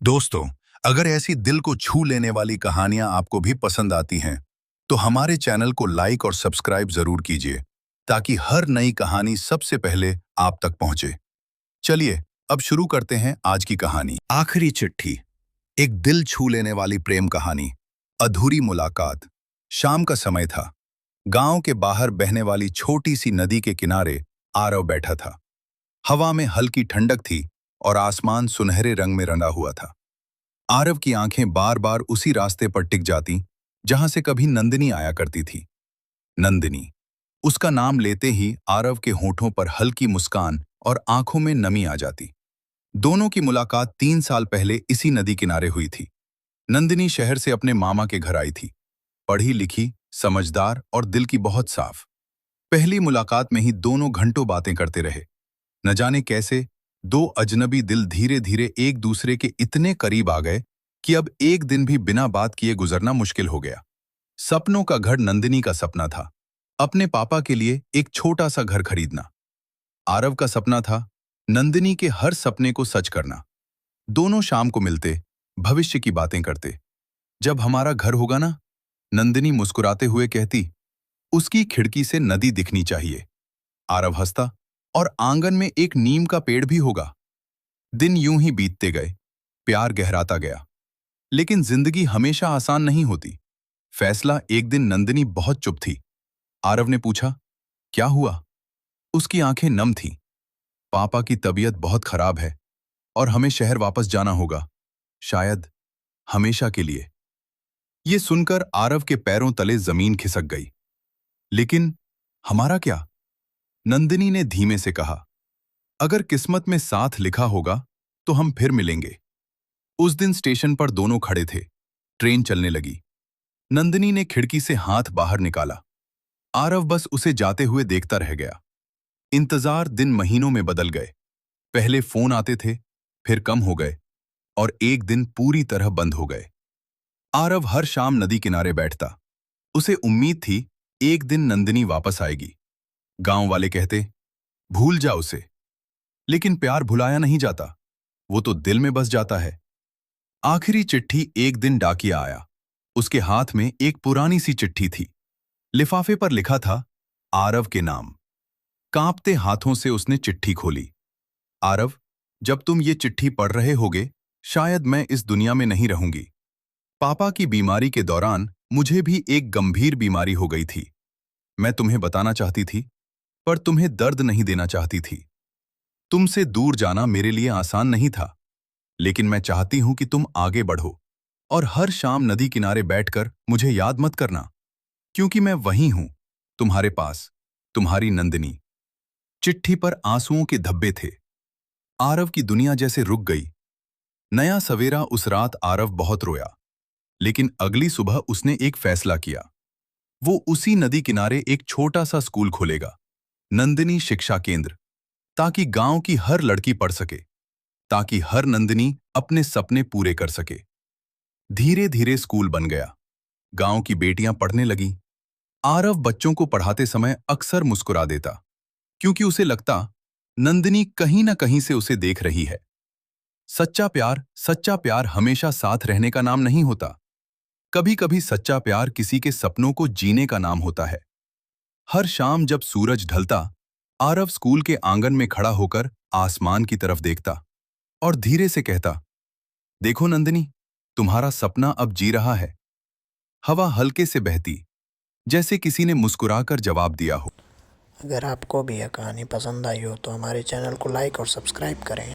दोस्तों, अगर ऐसी दिल को छू लेने वाली कहानियां आपको भी पसंद आती हैं, तो हमारे चैनल को लाइक और सब्सक्राइब जरूर कीजिए, ताकि हर नई कहानी सबसे पहले आप तक पहुंचे। चलिए, अब शुरू करते हैं आज की कहानी। आखिरी चिट्ठी। एक दिल छू लेने वाली प्रेम कहानी। अधूरी मुलाकात। शाम का समय था। गांव के बाहर बहने वाली छोटी सी नदी के किनारे आरव बैठा था। हवा में हल्की ठंडक थी और आसमान सुनहरे रंग में रंगा हुआ था। आरव की आंखें बार बार उसी रास्ते पर टिक जाती जहां से कभी नंदिनी आया करती थी। नंदिनी। उसका नाम लेते ही आरव के होठों पर हल्की मुस्कान और आंखों में नमी आ जाती। दोनों की मुलाकात 3 साल पहले इसी नदी किनारे हुई थी। नंदिनी शहर से अपने मामा के घर आई थी। पढ़ी लिखी, समझदार और दिल की बहुत साफ। पहली मुलाकात में ही दोनों घंटों बातें करते रहे। न जाने कैसे दो अजनबी दिल धीरे धीरे एक दूसरे के इतने करीब आ गए कि अब एक दिन भी बिना बात किए गुजरना मुश्किल हो गया। सपनों का घर नंदिनी का सपना था। अपने पापा के लिए एक छोटा सा घर खरीदना। आरव का सपना था नंदिनी के हर सपने को सच करना। दोनों शाम को मिलते, भविष्य की बातें करते। जब हमारा घर होगा ना, नंदिनी मुस्कुराते हुए कहती, उसकी खिड़की से नदी दिखनी चाहिए। आरव हंसता, और आंगन में एक नीम का पेड़ भी होगा। दिन यूं ही बीतते गए, प्यार गहराता गया। लेकिन जिंदगी हमेशा आसान नहीं होती। फैसला एक दिन नंदिनी बहुत चुप थी। आरव ने पूछा, क्या हुआ? उसकी आंखें नम थीं। पापा की तबीयत बहुत खराब है और हमें शहर वापस जाना होगा, शायद हमेशा के लिए। ये सुनकर आरव के पैरों तले जमीन खिसक गई। लेकिन हमारा क्या? नंदिनी ने धीमे से कहा, अगर किस्मत में साथ लिखा होगा तो हम फिर मिलेंगे। उस दिन स्टेशन पर दोनों खड़े थे। ट्रेन चलने लगी। नंदिनी ने खिड़की से हाथ बाहर निकाला। आरव बस उसे जाते हुए देखता रह गया। इंतजार दिन महीनों में बदल गए। पहले फोन आते थे, फिर कम हो गए, और एक दिन पूरी तरह बंद हो गए। आरव हर शाम नदी किनारे बैठता। उसे उम्मीद थी एक दिन नंदिनी वापस आएगी। गांव वाले कहते, भूल जा उसे। लेकिन प्यार भुलाया नहीं जाता, वो तो दिल में बस जाता है। आखिरी चिट्ठी एक दिन डाकिया आया। उसके हाथ में एक पुरानी सी चिट्ठी थी। लिफाफे पर लिखा था, आरव के नाम। कांपते हाथों से उसने चिट्ठी खोली। आरव, जब तुम ये चिट्ठी पढ़ रहे होगे, शायद मैं इस दुनिया में नहीं रहूंगी। पापा की बीमारी के दौरान मुझे भी एक गंभीर बीमारी हो गई थी। मैं तुम्हें बताना चाहती थी, पर तुम्हें दर्द नहीं देना चाहती थी। तुमसे दूर जाना मेरे लिए आसान नहीं था, लेकिन मैं चाहती हूं कि तुम आगे बढ़ो। और हर शाम नदी किनारे बैठकर मुझे याद मत करना, क्योंकि मैं वहीं हूं, तुम्हारे पास, तुम्हारी नंदिनी। चिट्ठी पर आंसुओं के धब्बे थे। आरव की दुनिया जैसे रुक गई। नया सवेरा उस रात आरव बहुत रोया। लेकिन अगली सुबह उसने एक फैसला किया। वो उसी नदी किनारे एक छोटा सा स्कूल खोलेगा, नंदिनी शिक्षा केंद्र, ताकि गांव की हर लड़की पढ़ सके, ताकि हर नंदिनी अपने सपने पूरे कर सके। धीरे धीरे स्कूल बन गया। गांव की बेटियां पढ़ने लगीं। आरव बच्चों को पढ़ाते समय अक्सर मुस्कुरा देता, क्योंकि उसे लगता नंदिनी कहीं ना कहीं से उसे देख रही है। सच्चा प्यार हमेशा साथ रहने का नाम नहीं होता। कभी कभी सच्चा प्यार किसी के सपनों को जीने का नाम होता है। हर शाम जब सूरज ढलता, आरव स्कूल के आंगन में खड़ा होकर आसमान की तरफ देखता और धीरे से कहता, देखो नंदिनी, तुम्हारा सपना अब जी रहा है। हवा हल्के से बहती, जैसे किसी ने मुस्कुराकर जवाब दिया हो। अगर आपको भी यह कहानी पसंद आई हो तो हमारे चैनल को लाइक और सब्सक्राइब करें।